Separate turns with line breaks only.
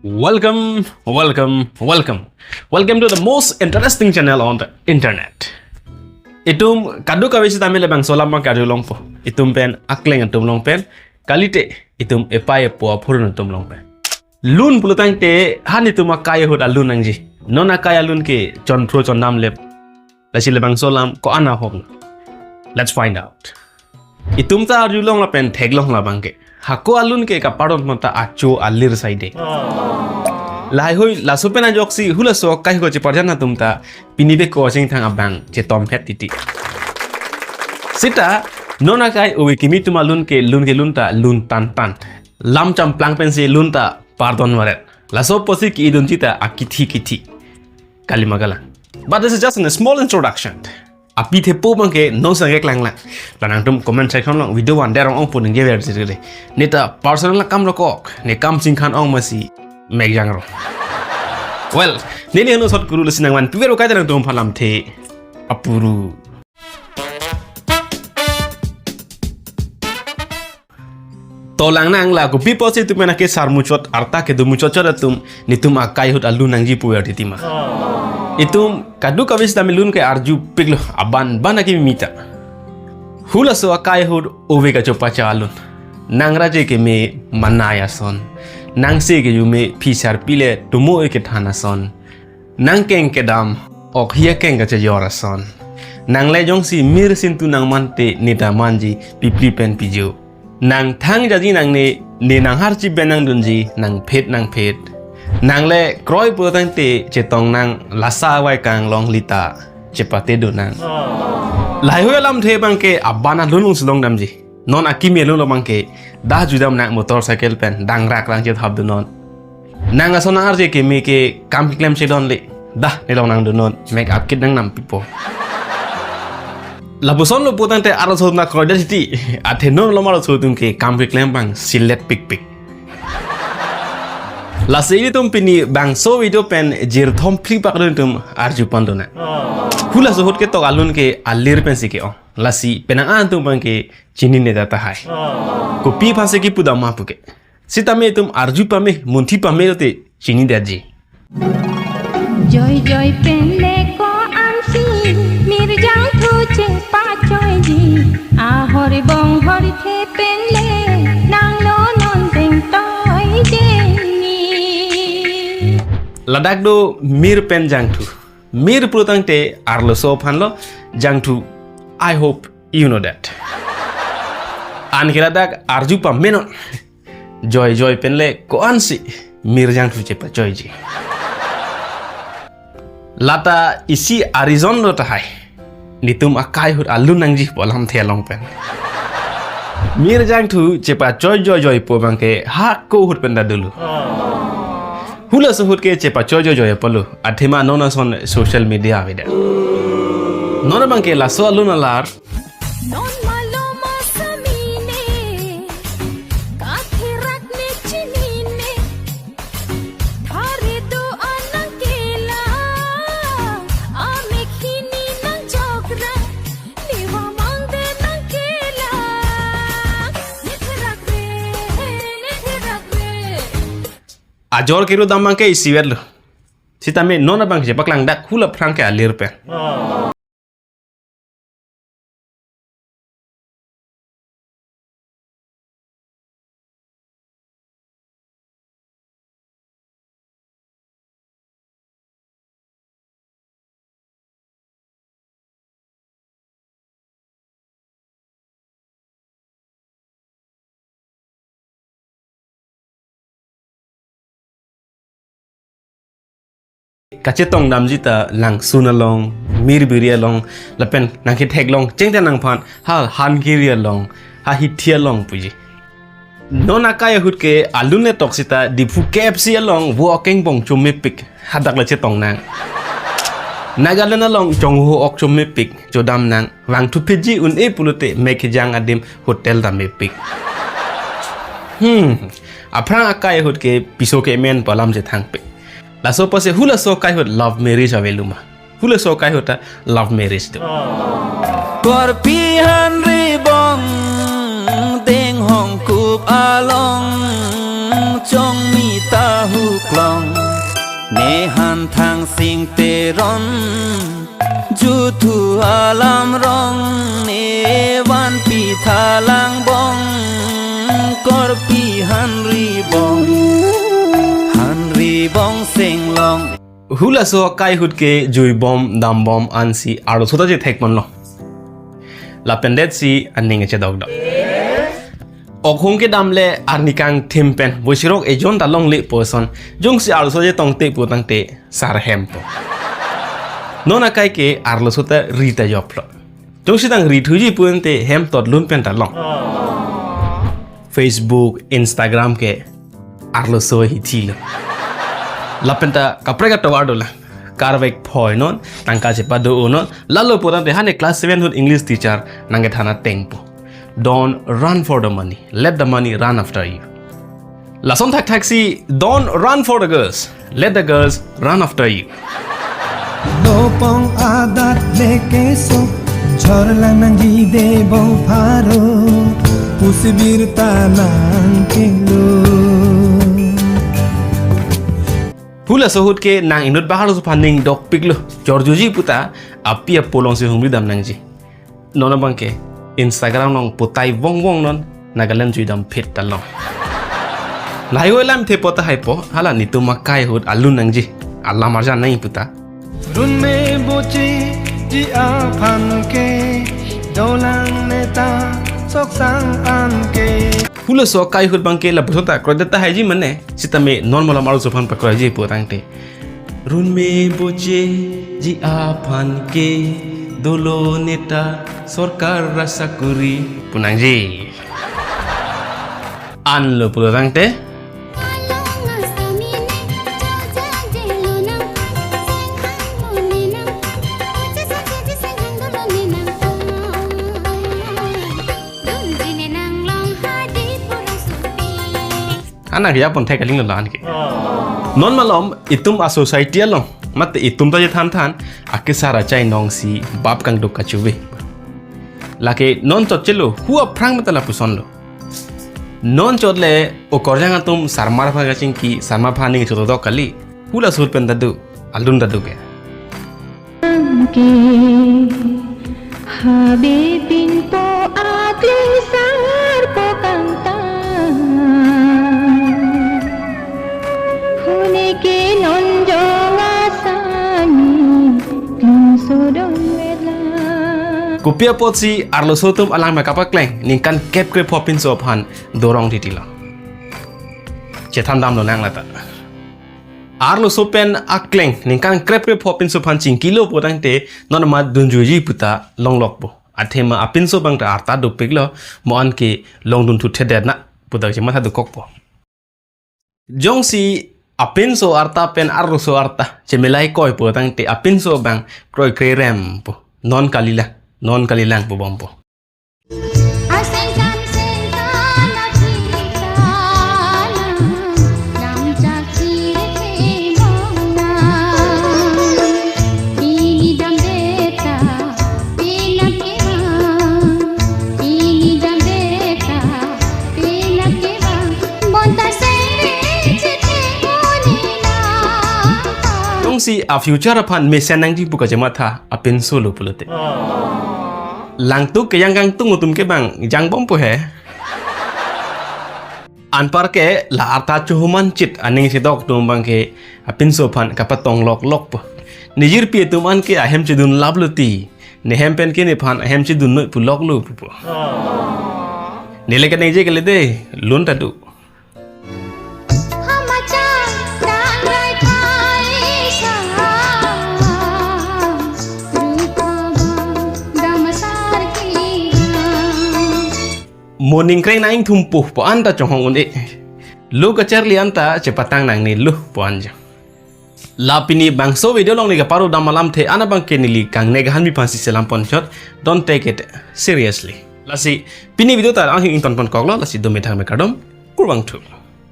Welcome, welcome, welcome. Welcome to the most interesting channel on the internet. Itum kadu kawisi tamile bang solama kadu longpo. Itum pen akleng itum long pen. Kalite itum epaye po apurun itum long pen. Lun pulutang te han itum akaya hud alun angji. Non akaya lun ke chon pro chon nam lep. Lasile bang solam ko ana hong. Let's find out. Itum ta arju long la pen theg long la bangke. Hako alun ke kaparon mata acho alir side. Lai hoi la supena joksi hula so kai ko che parjana tumta pinibe ko sing thang abang che tom phet titi. Sita nona kai uwi kimi tumalun ke lun ta lun tan tan. Lam cham plang pen se lun ta pardon waret. La so posi ki idun cita akithi kalimagala. But this is just a small introduction. Api the po bangke no sangek lang lang. Lanang tum comment section long video wan derong ong pun ngewer sirele. Neta personal la kam rokok ne kam sing khan ong masi megjang ro. Well, nini hanu sot guru lesinang wan pivero kai darang tum phalam the apuru. Tolang nang la ko pipo si tu mena ke sarmuchot arta ke du muchot tum ni tum akai hut alu nang ji puer titima. Itum kadu kawis tamilun ke arju piglo aban banaki mita. Hula so akai hud ove ka chopacha alun. Nang raje ke me manaya son. Nang se ke yume pisar pile tumo ke thana son. Nang keng ke dam ok hia keng ka chayora son. Nang le jong si mir sintu nang mante nita manji pipli pen pijo. Nang thang jadi nang ne nang harchi benang dunji nang phet. Nang le kroi putang te chetong nang lasa wai kang long lita cepate do nang. Lai hoi lam the bangke abana lunung silong damji. Non akimi lung lo bangke dah judam nang motorcycle pen dang rak rang jet hab do non. Nang asona arje ke me ke kam klem se don le dah ne long nang do non make up kit nang nam pipo. Labuson lo putang te aros hod na kroi city athe non lo maro sotum ke kam klem bang silet pik. La sini tum pini bang so video pen jir thom pli pakdun tum arju pandona. Hula so hot ke to alun ke alir pen sike o. La si penang an tum bang ke chini ne data hai. Ko pi phase ki puda ma puke. Sita me tum arju pame munthi pame te chini daji.
Joy joy pen le ko ansi mir jang thu che pa joy ji. A hori bong hori the pen le nang no non teng toy je.
Ladak do mir pen jangtu. Mir pulutang te arlo so phanlo jangtu. I hope you know that. An ladak arju pa menon. Joy pen le ko ansi mir jangtu chepa joy ji. Lata isi arizon lo tahai. Nitum akai hut alun nangji polam thelong pen. Mir jangtu chepa joy po bangke ha ko hut pen da dulu. Hula suhut ke cepa jojo palu athima nona son social media vida. Nona bangke la so aluna lar.
Non malo masamine kathirak ne chinine thare do anakela ame khini nang jogra niwa mangde nakela nithrak re
Ajor kiru dam bangke isi verlo. Sita me nona bangke cepa klang dak hula prangke alir pen. Kacetong damjita lang sunalong mir biria long lapen nang ki thek long chengta nang phan ha han kiria long ha hithia long puji nona kaya hut ke alune toksita dipu KFC long walking bong chumme pik hadak la chetong nang nagalana long chongho ok chumme pik jodam nang wang thu piji un e pulute make jang adim hotel da me pik aprang akaya hut ke piso ke men palam je thang pik. La so pase hula so kai hot love marriage aveluma. Hula so kai hota love marriage do.
Karbi bong deng hong kup along chong mi ta hu klo หันทางสิ่งเตรอนจูทูอาลามร้องเนวันปีทาลังบองกอร์ปีฮันรีบองเสียงลอง
Hula so kai hut ke jui bom dam bom ansi aro sota je thek mon lo la pendet si aning che dog dog ok hung ke dam le arnikang thimpen boisirok e jon da long le person jong si aro so je tong te pu tang te sar hem po nona kai ke arlo sota rita job lo jong si tang ri thu ji pun te hem tot lun pen ta long Facebook Instagram ke arlo so hi thi lo lapenta kaprega tawado la karvek phoi non tangka je padu non lalo podan de hane class 7 hut English teacher nange thana tengpo don't run for the money let the money run after you la son thak taxi don't run for the girls let the girls run after you
lopong adat leke so chorla nangi de bo pharo pusibir tanang kelo
Hula sohut ke nang inut bahar su panding dok piklo jorjuji puta api polong se humri dam nangji nona bangke Instagram nong putai wong non nagalan jui dam phet talong lai lam the pota haipo hala nitu makai hut alun nangji Allah marja nai puta
run me bochi ji aphan ke dolang neta sok sang an ke
Hula so kai hut bangke la pusota krodeta haji mane sitame normal amaru sofan pakroji potangte run me boche ji aphan ke dolo neta sorkar rasakuri punangji an lo potangte anak ya pun thek aling lan ke non malom itum a society along mat itum ta je than ake sara chai nong si bap kang dok kachuwe lake non chot chelo huwa phrang matala puson lo non chot le o korjang atum sarmar phaga ching ki sarma phani chot do kali hula sur pen dadu alun dadu ke
habibin po atli sar po kanta ke non jonga sani klin sodon wela
kupia potsi arlo sotum alang makapak kleng ningkan kep kre popin so phan dorong titila chetan dam lo nang lata arlo sopen akleng ningkan krep kre popin so phan ching kilo potang te non ma dunjuji puta longlok bo athema apin so bang ta arta do piglo mon ke long dun thu thedet na puta che matha do kokpo jongsi apin so arta pen arlo so arta chemelai koi po tang te apin so bang kroi krem po non kalilang po bompo si a future apan mesen nang di buka jema tha apin solo pulote lang tu ke yang gang tung utum ke bang jang bom po he an par ke la arta chuman chit aning si dok tum bang ke apin so phan kapatong lok po nijir pi tuman ke ahem chidun labluti ne hem pen ke ne phan ahem chidun no pulok lu po nile ke neje ke le de lun ta du morning kreng na ing thumpu po anta chong unde lu ka charli anta cepatang nang ni lu po anja lapini bangso video long ni ka paru damalam the ana bang ke nili kang ne gahan mi pansi selam pon shot don't take it seriously lasi pini video ta ang ing ton pon koklo lasi do me thang me kadom kurwang thu